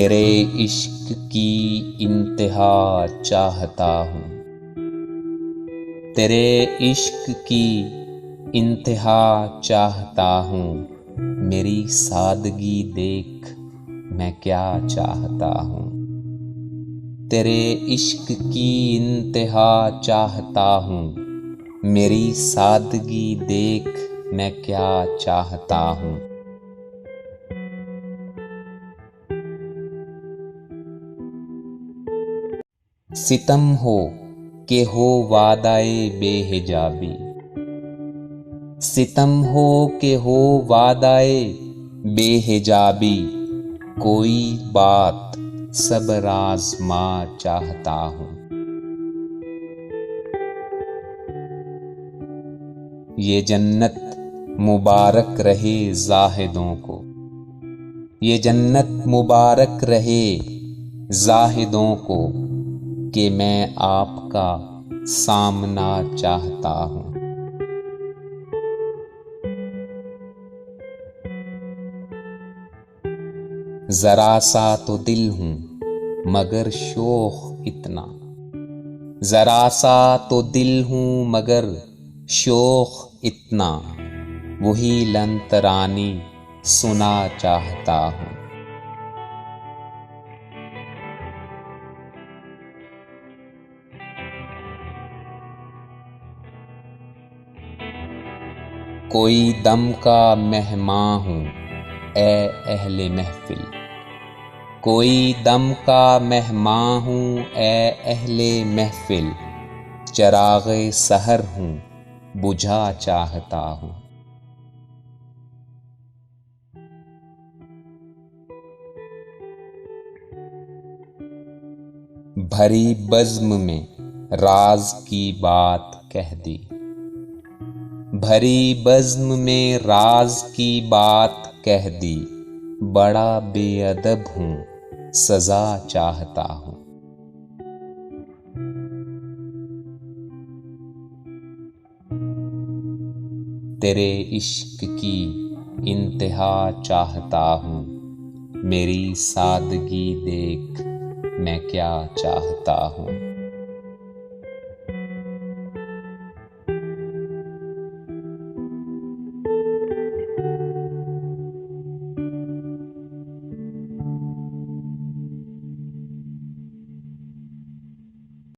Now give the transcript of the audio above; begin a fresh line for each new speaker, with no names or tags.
तेरे इश्क की इंतहा चाहता हूँ, तेरे इश्क की इंतहा चाहता हूँ। मेरी सादगी देख मैं क्या चाहता हूँ, तेरे इश्क की इंतहा चाहता हूँ। मेरी सादगी देख मैं क्या चाहता हूँ। सितम हो के हो वादाए बेहिजाबी, सितम हो के हो वादाए बेहिजाबी। कोई बात सब्र आज़मा चाहता हूँ, ये जन्नत मुबारक रहे ज़ाहिदों को, ये जन्नत मुबारक रहे ज़ाहिदों को, कि मैं आपका सामना चाहता हूँ। ज़रा सा तो दिल हूँ मगर शोख इतना, ज़रा सा तो दिल हूँ मगर शोख इतना। वही लंतरानी सुना चाहता हूँ, कोई दम का मेहमान हूँ ए अहले महफिल, कोई दम का मेहमान हूँ ए अहले महफिल। चराग़े सहर हूँ बुझा चाहता हूँ, भरी बज़्म में राज की बात कह दी, भरी बज़्म में राज की बात कह दी। बड़ा बेअदब हूँ सज़ा चाहता हूँ, तेरे इश्क की इंतहा चाहता हूँ। मेरी सादगी देख मैं क्या चाहता हूँ।